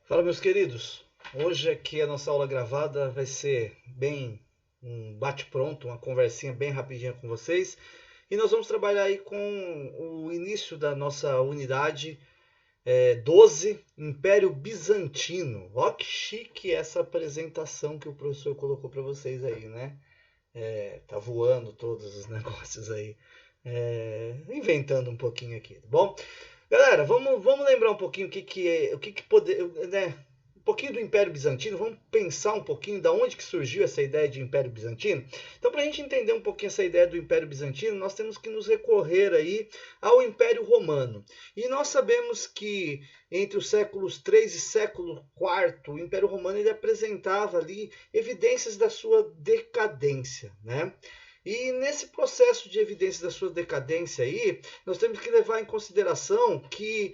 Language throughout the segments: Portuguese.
Fala, meus queridos. Hoje aqui a nossa aula gravada vai ser bem um bate-pronto, uma conversinha bem rapidinha com vocês. E nós vamos trabalhar aí com o início da nossa unidade 12, Império Bizantino. Ó que chique essa apresentação que o professor colocou para vocês aí, né? Tá voando todos os negócios aí. Inventando um pouquinho aqui, tá bom? Galera, vamos lembrar um pouquinho o que poder, né? Um pouquinho do Império Bizantino, vamos pensar um pouquinho da onde que surgiu essa ideia de Império Bizantino. Então, para a gente entender um pouquinho essa ideia do Império Bizantino, nós temos que nos recorrer aí ao Império Romano. E nós sabemos que entre os séculos 3 e século IV, o Império Romano ele apresentava ali evidências da sua decadência, né? E nesse processo de evidência da sua decadência aí, nós temos que levar em consideração que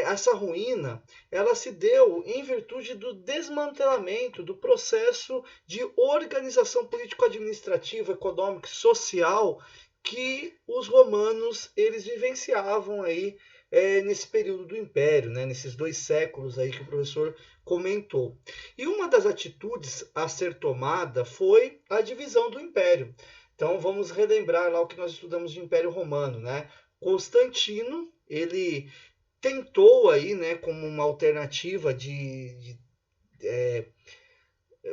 essa ruína ela se deu em virtude do desmantelamento do processo de organização político-administrativa, econômica e social que os romanos eles vivenciavam aí nesse período do Império, né, nesses 2 séculos aí que o professor comentou. E uma das atitudes a ser tomada foi a divisão do Império. Então vamos relembrar lá o que nós estudamos de Império Romano, né? Constantino, ele tentou aí, né, como uma alternativa de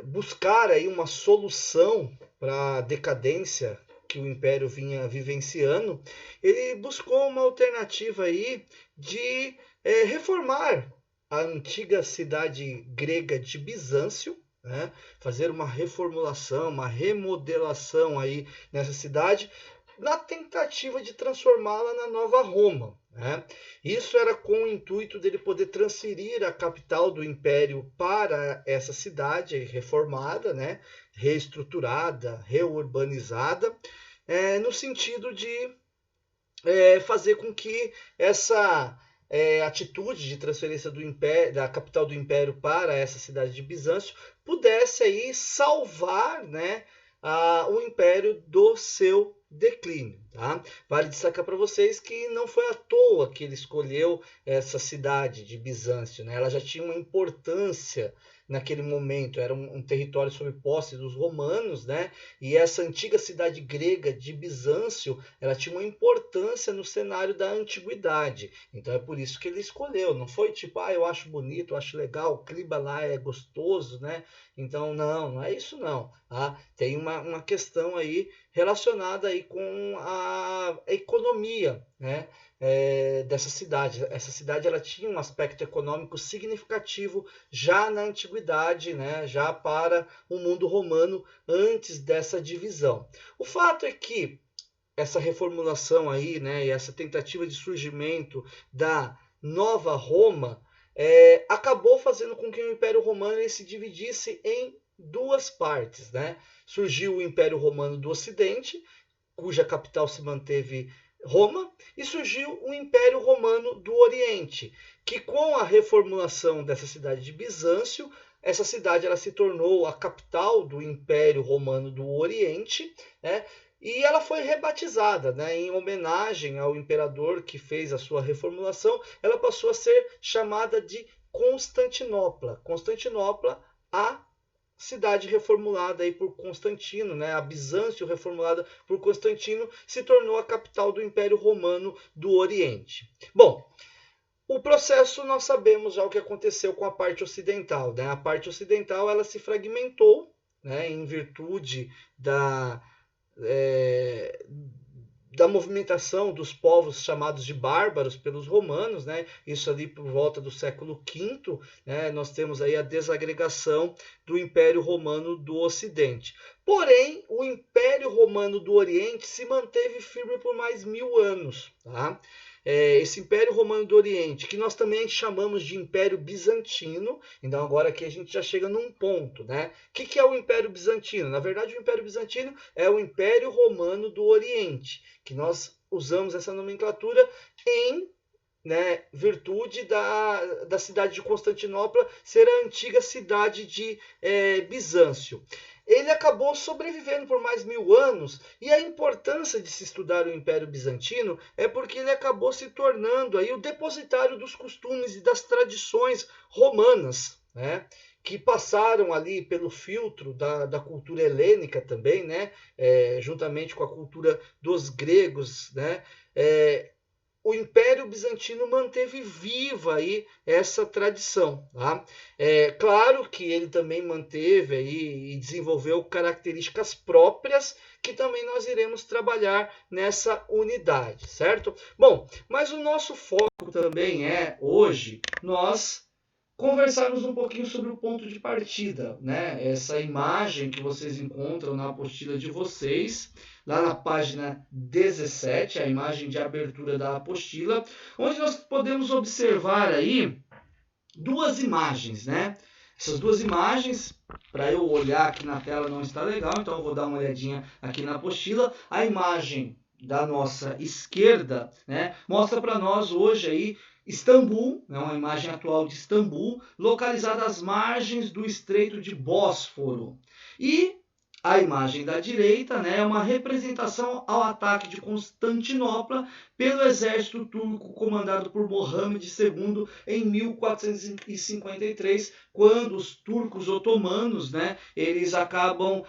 buscar aí uma solução para a decadência que o Império vinha vivenciando, ele buscou uma alternativa aí de reformar a antiga cidade grega de Bizâncio, né? Fazer uma reformulação, uma remodelação aí nessa cidade, na tentativa de transformá-la na nova Roma. Né? Isso era com o intuito dele poder transferir a capital do império para essa cidade reformada, né? Reestruturada, reurbanizada, no sentido de fazer com que essa atitude de transferência do império, da capital do império para essa cidade de Bizâncio pudesse aí salvar, né, o império do seu declínio. Tá? Vale destacar para vocês que não foi à toa que ele escolheu essa cidade de Bizâncio. Né? Ela já tinha uma importância naquele momento, era um território sob posse dos romanos, né? E essa antiga cidade grega de Bizâncio, ela tinha uma importância no cenário da antiguidade. Então é por isso que ele escolheu. Não foi tipo, eu acho bonito, eu acho legal, o clima lá é gostoso, né? Então não é isso não. Tá? Tem uma questão aí relacionada aí com a economia, né? Dessa cidade. Essa cidade ela tinha um aspecto econômico significativo já na antiguidade, né? Já para o mundo romano antes dessa divisão. O fato é que essa reformulação aí, né, e essa tentativa de surgimento da Nova Roma acabou fazendo com que o Império Romano ele se dividisse em duas partes. Né? Surgiu o Império Romano do Ocidente, cuja capital se manteve Roma, e surgiu o Império Romano do Oriente, que com a reformulação dessa cidade de Bizâncio, essa cidade ela se tornou a capital do Império Romano do Oriente, né? E ela foi rebatizada, né, em homenagem ao imperador que fez a sua reformulação. Ela passou a ser chamada de Constantinopla. Constantinopla, a cidade reformulada aí por Constantino, né, a Bizâncio reformulada por Constantino, se tornou a capital do Império Romano do Oriente. Bom, o processo nós sabemos já o que aconteceu com a parte ocidental. Né? A parte ocidental ela se fragmentou, né, em virtude da movimentação dos povos chamados de bárbaros pelos romanos, né? Isso ali por volta do século V, né? Nós temos aí a desagregação do Império Romano do Ocidente. Porém, o Império Romano do Oriente se manteve firme por mais 1000 anos. Tá? Esse Império Romano do Oriente, que nós também chamamos de Império Bizantino, então agora aqui a gente já chega num ponto. Né? O que é o Império Bizantino? Na verdade, o Império Bizantino é o Império Romano do Oriente, que nós usamos essa nomenclatura em virtude da cidade de Constantinopla ser a antiga cidade de Bizâncio. ele acabou sobrevivendo por mais 1000 anos, e a importância de se estudar o Império Bizantino é porque ele acabou se tornando aí o depositário dos costumes e das tradições romanas, né? Que passaram ali pelo filtro da cultura helênica também, né? Juntamente com a cultura dos gregos, né? O Império Bizantino manteve viva aí essa tradição. Tá? Claro que ele também manteve aí e desenvolveu características próprias que também nós iremos trabalhar nessa unidade, certo? Bom, mas o nosso foco também é, hoje, nós conversarmos um pouquinho sobre o ponto de partida, né? Essa imagem que vocês encontram na apostila de vocês, lá na página 17, a imagem de abertura da apostila, onde nós podemos observar aí duas imagens, né? Essas duas imagens, para eu olhar aqui na tela não está legal, então eu vou dar uma olhadinha aqui na apostila. A imagem da nossa esquerda, né, mostra para nós hoje aí Istambul, né, uma imagem atual de Istambul, localizada às margens do Estreito de Bósforo. E a imagem da direita, né, é uma representação ao ataque de Constantinopla pelo exército turco comandado por Mohammed II em 1453, quando os turcos otomanos, né, eles acabam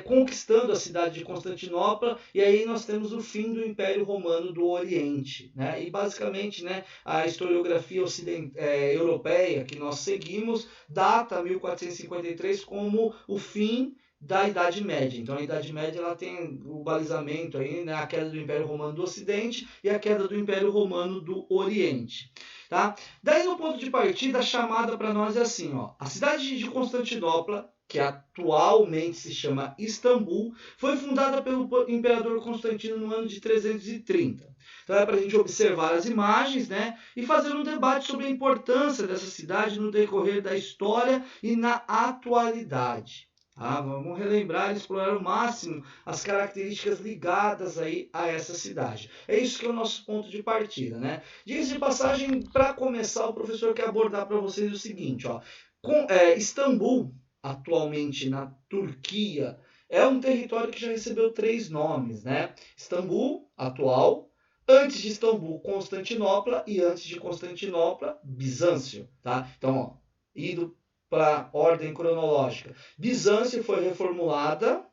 conquistando a cidade de Constantinopla, e aí nós temos o fim do Império Romano do Oriente. Né? E basicamente, né, a historiografia europeia que nós seguimos data 1453 como o fim da Idade Média. Então a Idade Média ela tem o balizamento aí, né, a queda do Império Romano do Ocidente e a queda do Império Romano do Oriente. Tá? Daí no ponto de partida a chamada para nós é assim, ó, a cidade de Constantinopla, que atualmente se chama Istambul, foi fundada pelo imperador Constantino no ano de 330. Então é para a gente observar as imagens, né, e fazer um debate sobre a importância dessa cidade no decorrer da história e na atualidade. Vamos relembrar e explorar ao máximo as características ligadas aí a essa cidade. É isso que é o nosso ponto de partida, né? Diga-se de passagem, para começar, o professor quer abordar para vocês o seguinte, ó. Istambul, atualmente na Turquia, é um território que já recebeu 3 nomes, né? Istambul, atual, antes de Istambul, Constantinopla, e antes de Constantinopla, Bizâncio, tá? Então, ó, indo para ordem cronológica. Bizâncio foi reformulada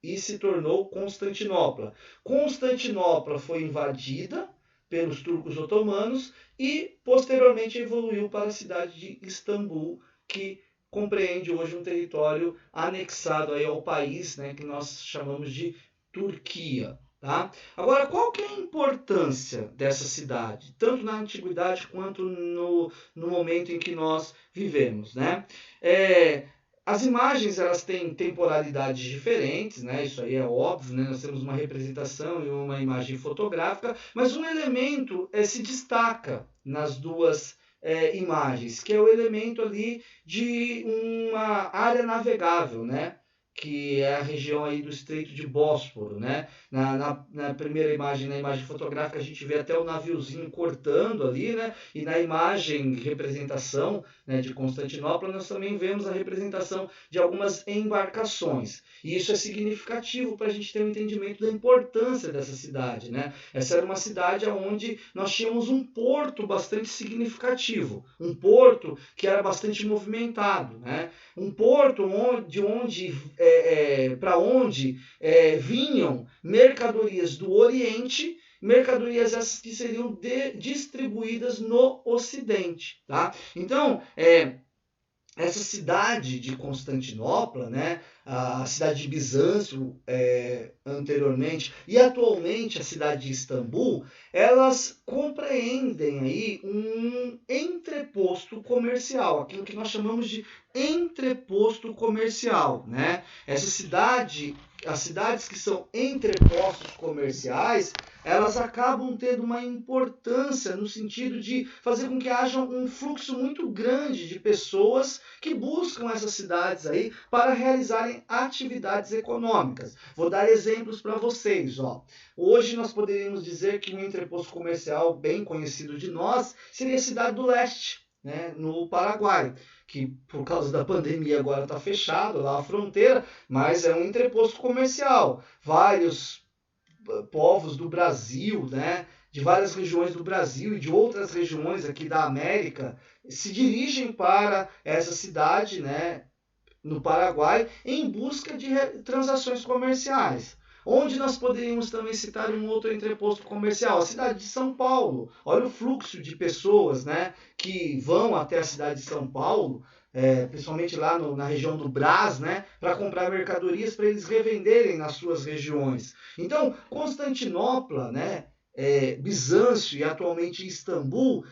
e se tornou Constantinopla. Constantinopla foi invadida pelos turcos otomanos e posteriormente evoluiu para a cidade de Istambul, que compreende hoje um território anexado aí ao país, né, que nós chamamos de Turquia. Tá? Agora, qual que é a importância dessa cidade, tanto na antiguidade quanto no momento em que nós vivemos? Né? As imagens elas têm temporalidades diferentes, né? Isso aí é óbvio, né? Nós temos uma representação e uma imagem fotográfica, mas um elemento se destaca nas duas imagens, que é o elemento ali de uma área navegável, né? Que é a região aí do Estreito de Bósforo, né? Na primeira imagem, na imagem fotográfica, a gente vê até o naviozinho cortando ali, né? E na imagem representação, né, de Constantinopla, nós também vemos a representação de algumas embarcações. E isso é significativo para a gente ter um entendimento da importância dessa cidade, né? Essa era uma cidade onde nós tínhamos um porto bastante significativo, um porto que era bastante movimentado, né? Um porto para onde vinham mercadorias do Oriente, mercadorias essas que seriam distribuídas no Ocidente. Tá? Então, essa cidade de Constantinopla, né, a cidade de Bizâncio anteriormente e atualmente a cidade de Istambul, elas compreendem aí um entreposto comercial, aquilo que nós chamamos de entreposto comercial, né? Essa cidade, as cidades que são entrepostos comerciais, elas acabam tendo uma importância no sentido de fazer com que haja um fluxo muito grande de pessoas que buscam essas cidades aí para realizarem atividades econômicas. Vou dar exemplos para vocês, ó. Hoje nós poderíamos dizer que um entreposto comercial bem conhecido de nós seria a Cidade do Leste, né, no Paraguai, que por causa da pandemia agora está fechado lá a fronteira, mas é um entreposto comercial. Vários povos do Brasil, né, de várias regiões do Brasil e de outras regiões aqui da América, se dirigem para essa cidade, né, no Paraguai, em busca de transações comerciais. Onde nós poderíamos também citar um outro entreposto comercial? A cidade de São Paulo. Olha o fluxo de pessoas, né, que vão até a cidade de São Paulo, principalmente lá na região do Brás, né, para comprar mercadorias para eles revenderem nas suas regiões. Então, Constantinopla, né, Bizâncio e atualmente Istambul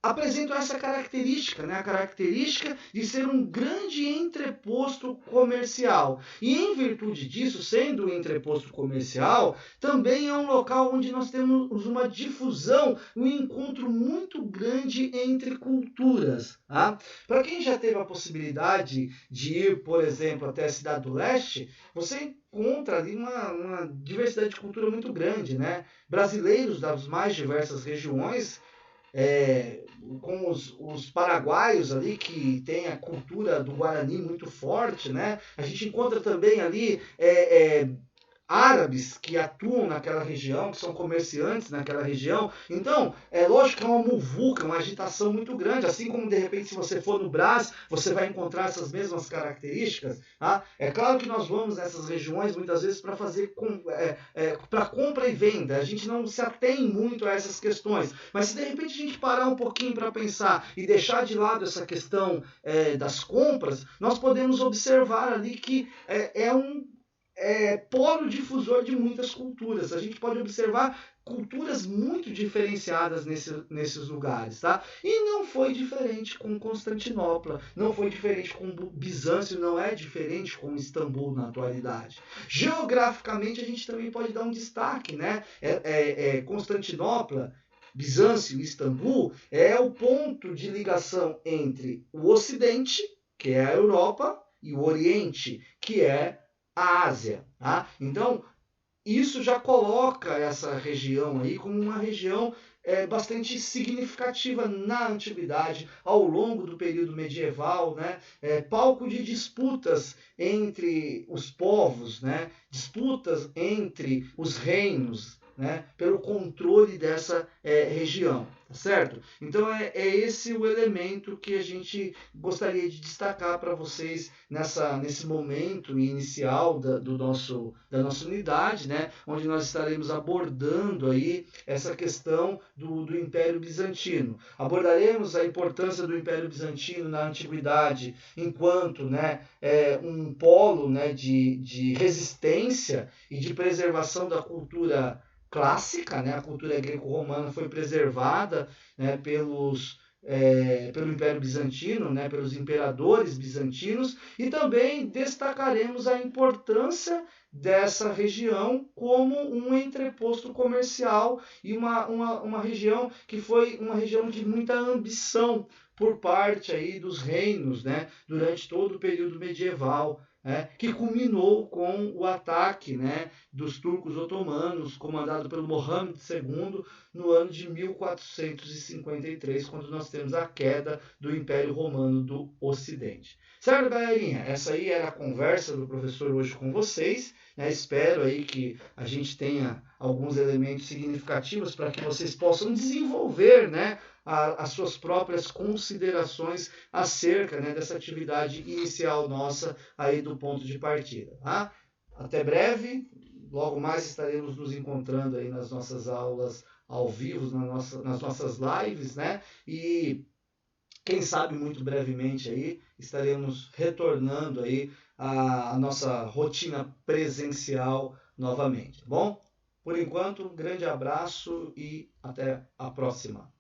apresentam essa característica, né? A característica de ser um grande entreposto comercial. E em virtude disso, sendo um entreposto comercial, também é um local onde nós temos uma difusão, um encontro muito grande entre culturas. Tá? Para quem já teve a possibilidade de ir, por exemplo, até a Cidade do Leste, você encontra ali uma diversidade de cultura muito grande, né? Brasileiros das mais diversas regiões, com os paraguaios ali, que tem a cultura do Guarani muito forte, né? A gente encontra também ali árabes que atuam naquela região, que são comerciantes naquela região. Então, é lógico que é uma muvuca, uma agitação muito grande, assim como, de repente, se você for no Brás, você vai encontrar essas mesmas características. Tá? É claro que nós vamos nessas regiões, muitas vezes, para fazer para compra e venda. A gente não se atém muito a essas questões. Mas se, de repente, a gente parar um pouquinho para pensar e deixar de lado essa questão das compras, nós podemos observar ali que é um polo difusor de muitas culturas. A gente pode observar culturas muito diferenciadas nesses lugares, tá? E não foi diferente com Constantinopla, não foi diferente com Bizâncio, não é diferente com Istambul na atualidade. Geograficamente, a gente também pode dar um destaque, né? Constantinopla, Bizâncio e Istambul é o ponto de ligação entre o Ocidente, que é a Europa, e o Oriente, que é a Ásia. Tá? Então, isso já coloca essa região aí como uma região bastante significativa na antiguidade, ao longo do período medieval, né? Palco de disputas entre os povos, né? Disputas entre os reinos, né? Pelo controle dessa região. Tá certo? Então é esse o elemento que a gente gostaria de destacar para vocês nesse momento inicial da nossa unidade, né? Onde nós estaremos abordando aí essa questão do Império Bizantino. Abordaremos a importância do Império Bizantino na antiguidade enquanto, né, um polo, né, de resistência e de preservação da cultura clássica, né? A cultura greco-romana foi preservada, né, pelo Império Bizantino, né, pelos imperadores bizantinos, e também destacaremos a importância dessa região como um entreposto comercial e uma região que foi uma região de muita ambição por parte aí dos reinos, né, durante todo o período medieval, que culminou com o ataque, né, dos turcos otomanos, comandado pelo Mohammed II, no ano de 1453, quando nós temos a queda do Império Romano do Ocidente. Certo, galerinha? Essa aí era a conversa do professor hoje com vocês. Né? Espero aí que a gente tenha alguns elementos significativos para que vocês possam desenvolver, né, as suas próprias considerações acerca, né, dessa atividade inicial nossa aí do ponto de partida. Tá? Até breve, logo mais estaremos nos encontrando aí nas nossas aulas ao vivo, nas nossas lives, né? E quem sabe muito brevemente aí estaremos retornando aí a nossa rotina presencial novamente, tá bom? Por enquanto, um grande abraço e até a próxima.